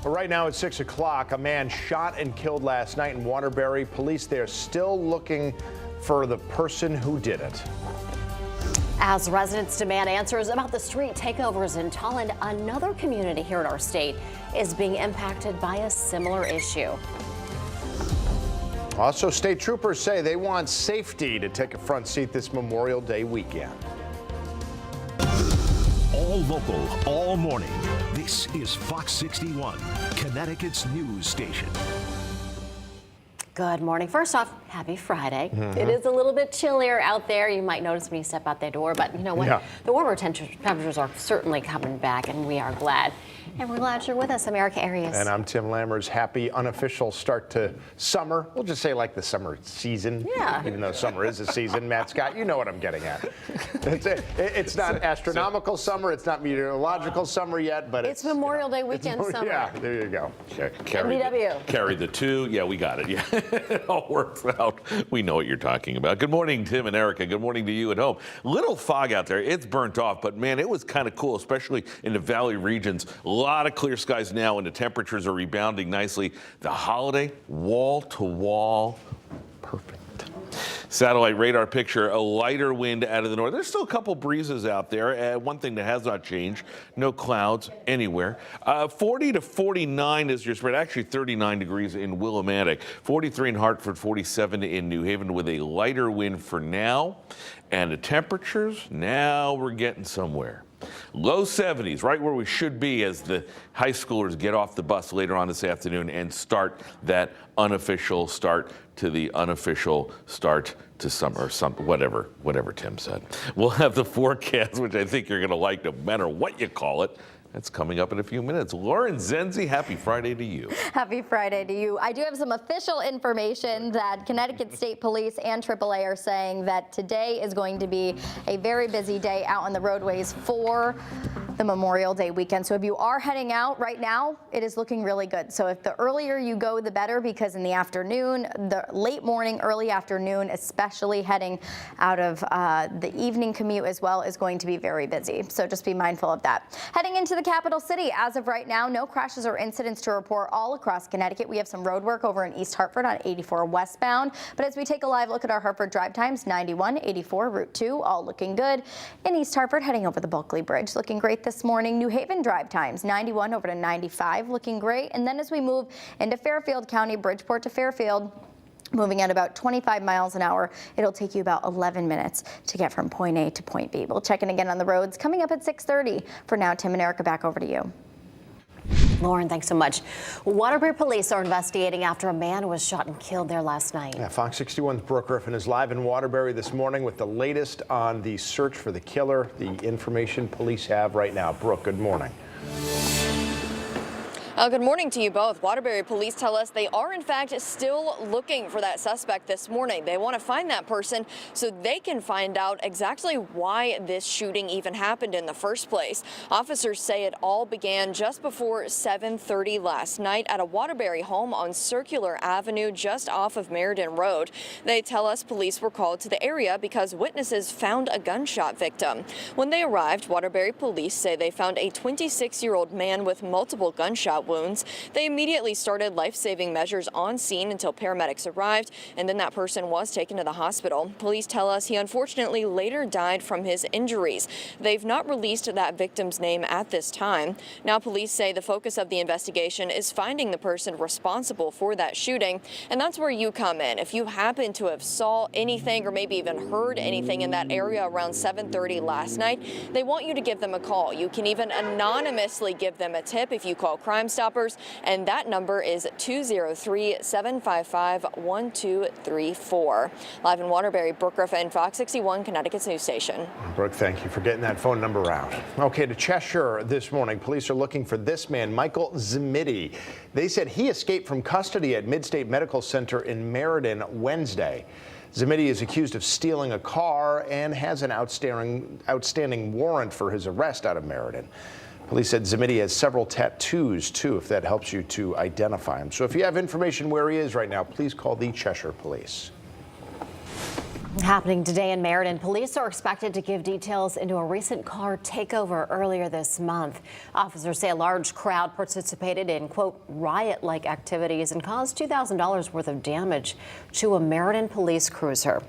But right now at 6 o'clock, a man shot and killed last night in Waterbury. Police there still looking for the person who did it. As residents demand answers about the street takeovers in Tolland, another community here in our state is being impacted by a similar issue. Also, state troopers say they want safety to take a front seat this Memorial Day weekend. All local, all morning. This is Fox 61, Connecticut's news station. Good morning. First off, happy Friday. It is a little bit chillier out there. You might notice when you step out that door, but you know what? Yeah. The warmer temperatures are certainly coming back, and we are glad. And we're glad you're with us, America Arias. And I'm Tim Lammers. Happy unofficial start to summer. We'll just say like the summer season. Yeah. Even though summer is a season. Matt Scott, you know what I'm getting at. It's not astronomical summer. It's not meteorological summer yet, but it's Memorial Day weekend summer. Yeah, there you go. Carry the two. Yeah, we got it. Yeah, it all works out. We know what you're talking about. Good morning, Tim and Erica. Good morning to you at home. Little fog out there. It's burnt off, but man, it was kind of cool, especially in the valley regions. A lot of clear skies now, and the temperatures are rebounding nicely. The holiday, wall to wall, perfect. Satellite radar picture, a lighter wind out of the north. There's still a couple breezes out there. One thing that has not changed, no clouds anywhere. 40 to 49 is your spread. Actually 39 degrees in Willimantic. 43 in Hartford, 47 in New Haven with a lighter wind for now. And the temperatures, now we're getting somewhere. Low 70s, right where we should be as the high schoolers get off the bus later on this afternoon and start that unofficial start to the unofficial start to summer, or whatever Tim said. We'll have the forecast, which I think you're going to like no matter what you call it. That's coming up in a few minutes. Lauren Zenzi, happy Friday to you. Happy Friday to you. I do have some official information that Connecticut State Police and AAA are saying that today is going to be a very busy day out on the roadways for the Memorial Day weekend. So if you are heading out right now, it is looking really good. So if the earlier you go, the better, because in the afternoon, the late morning, early afternoon, especially heading out of the evening commute as well, is going to be very busy. So just be mindful of that. Heading into the capital city, as of right now, no crashes or incidents to report all across Connecticut. We have some road work over in East Hartford on 84 westbound. But as we take a live look at our Hartford drive times, 91, 84, Route 2, all looking good. In East Hartford, heading over the Bulkley Bridge, looking great this morning. New Haven drive times, 91 over to 95, looking great. And then as we move into Fairfield County, Bridgeport to Fairfield, moving at about 25 miles an hour, it'll take you about 11 minutes to get from point A to point B. We'll check in again on the roads coming up at 6:30. For now, Tim and Erica, back over to you. Lauren, thanks so much. Waterbury police are investigating after a man was shot and killed there last night. Yeah, Fox 61's Brooke Griffin is live in Waterbury this morning with the latest on the search for the killer, the information police have right now. Brooke, good morning. Good morning to you both. Waterbury police tell us they are in fact still looking for that suspect this morning. They want to find that person so they can find out exactly why this shooting even happened in the first place. Officers say it all began just before 7:30 last night at a Waterbury home on Circular Avenue just off of Meriden Road. They tell us police were called to the area because witnesses found a gunshot victim. When they arrived, Waterbury police say they found a 26-year-old man with multiple gunshot wounds. They immediately started life-saving measures on scene until paramedics arrived, and then that person was taken to the hospital. Police tell us he unfortunately later died from his injuries. They've not released that victim's name at this time. Now police say the focus of the investigation is finding the person responsible for that shooting, and that's where you come in. If you happen to have saw anything or maybe even heard anything in that area around 7:30 last night, they want you to give them a call. You can even anonymously give them a tip if you call Crime Stoppers, and that number is 203-755-1234. Live in Waterbury, Brooke Griffin, Fox 61, Connecticut's news station. Brooke, thank you for getting that phone number out. Okay, to Cheshire this morning, police are looking for this man, Michael Zimiti. They said he escaped from custody at Midstate Medical Center in Meriden Wednesday. Zimiti is accused of stealing a car and has an outstanding warrant for his arrest out of Meriden. Police said Zimiti has several tattoos, too, if that helps you to identify him. So if you have information where he is right now, please call the Cheshire Police. Happening today in Meriden, police are expected to give details into a recent car takeover earlier this month. Officers say a large crowd participated in, quote, riot-like activities and caused $2,000 worth of damage to a Meriden police cruiser.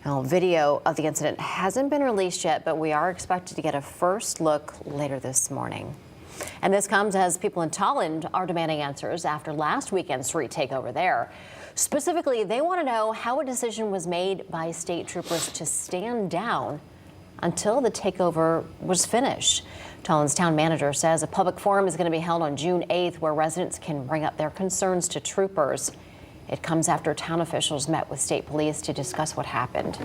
Now, video of the incident hasn't been released yet, but we are expected to get a first look later this morning. And this comes as people in Tolland are demanding answers after last weekend's street takeover there. Specifically, they want to know how a decision was made by state troopers to stand down until the takeover was finished. Tolland's town manager says a public forum is going to be held on June 8th where residents can bring up their concerns to troopers. It comes after town officials met with state police to discuss what happened.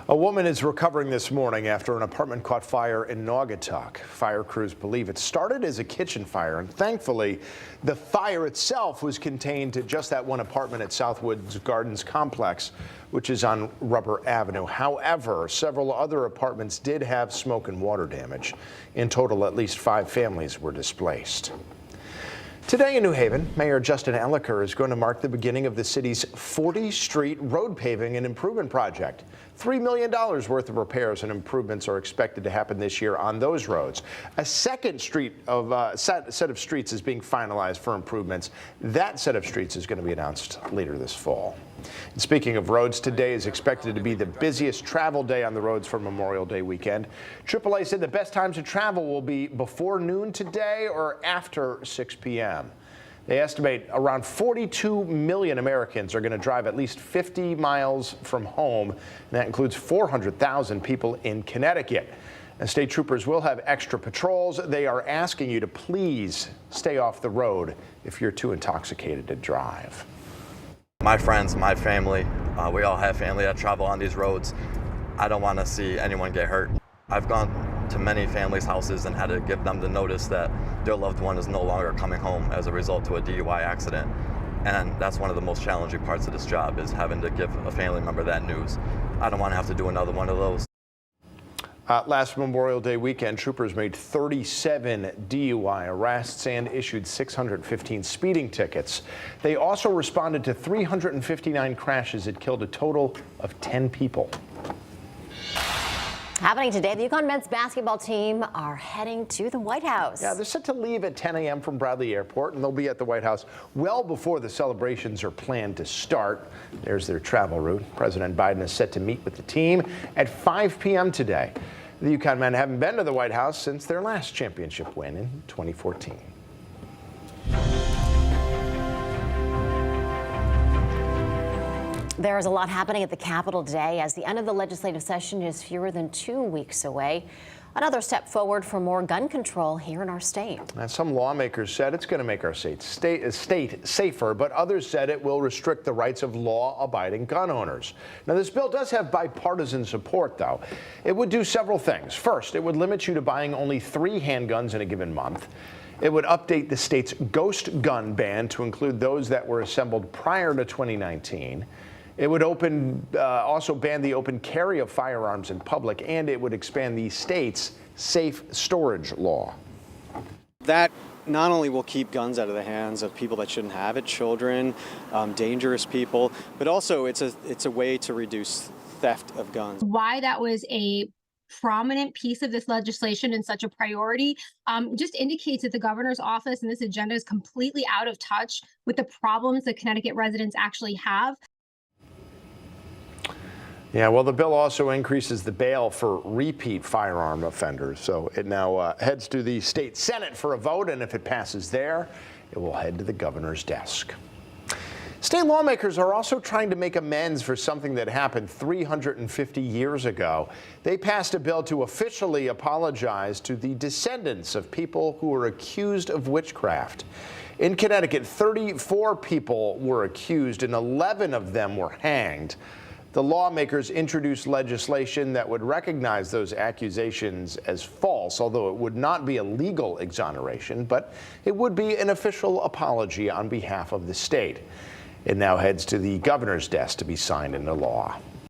A woman is recovering this morning after an apartment caught fire in Naugatuck. Fire crews believe it started as a kitchen fire, and thankfully, the fire itself was contained to just that one apartment at Southwoods Gardens complex, which is on Rubber Avenue. However, several other apartments did have smoke and water damage. In total, at least 5 families were displaced. Today in New Haven, Mayor Justin Elicker is going to mark the beginning of the city's 40th Street road paving and improvement project. $3 million worth of repairs and improvements are expected to happen this year on those roads. A second set of streets is being finalized for improvements. That set of streets is going to be announced later this fall. And speaking of roads, today is expected to be the busiest travel day on the roads for Memorial Day weekend. AAA said the best times to travel will be before noon today or after 6 p.m. They estimate around 42 million Americans are going to drive at least 50 miles from home, and that includes 400,000 people in Connecticut. And state troopers will have extra patrols. They are asking you to please stay off the road if you're too intoxicated to drive. My friends, my family, we all have family that travel on these roads. I don't want to see anyone get hurt. I've gone to many families' houses and had to give them the notice that their loved one is no longer coming home as a result of a DUI accident. And that's one of the most challenging parts of this job, is having to give a family member that news. I don't want to have to do another one of those. Last Memorial Day weekend, troopers made 37 DUI arrests and issued 615 speeding tickets. They also responded to 359 crashes that killed a total of 10 people. Happening today, the UConn men's basketball team are heading to the White House. Yeah, they're set to leave at 10 a.m. from Bradley Airport, and they'll be at the White House well before the celebrations are planned to start. There's their travel route. President Biden is set to meet with the team at 5 p.m. today. The UConn men haven't been to the White House since their last championship win in 2014. There is a lot happening at the Capitol today as the end of the legislative session is fewer than 2 weeks away. Another step forward for more gun control here in our state. And some lawmakers said it's going to make our state safer, but others said it will restrict the rights of law-abiding gun owners. Now, this bill does have bipartisan support, though. It would do several things. First, it would limit you to buying only 3 handguns in a given month. It would update the state's ghost gun ban to include those that were assembled prior to 2019. It would also ban the open carry of firearms in public, and it would expand the state's safe storage law. That not only will keep guns out of the hands of people that shouldn't have it, children, dangerous people, but also it's a way to reduce theft of guns. Why that was a prominent piece of this legislation and such a priority just indicates that the governor's office and this agenda is completely out of touch with the problems that Connecticut residents actually have. Yeah, well, the bill also increases the bail for repeat firearm offenders. So it now heads to the state Senate for a vote, and if it passes there, it will head to the governor's desk. State lawmakers are also trying to make amends for something that happened 350 years ago. They passed a bill to officially apologize to the descendants of people who were accused of witchcraft. In Connecticut, 34 people were accused and 11 of them were hanged. The lawmakers introduced legislation that would recognize those accusations as false, although it would not be a legal exoneration, but it would be an official apology on behalf of the state. It now heads to the governor's desk to be signed into law.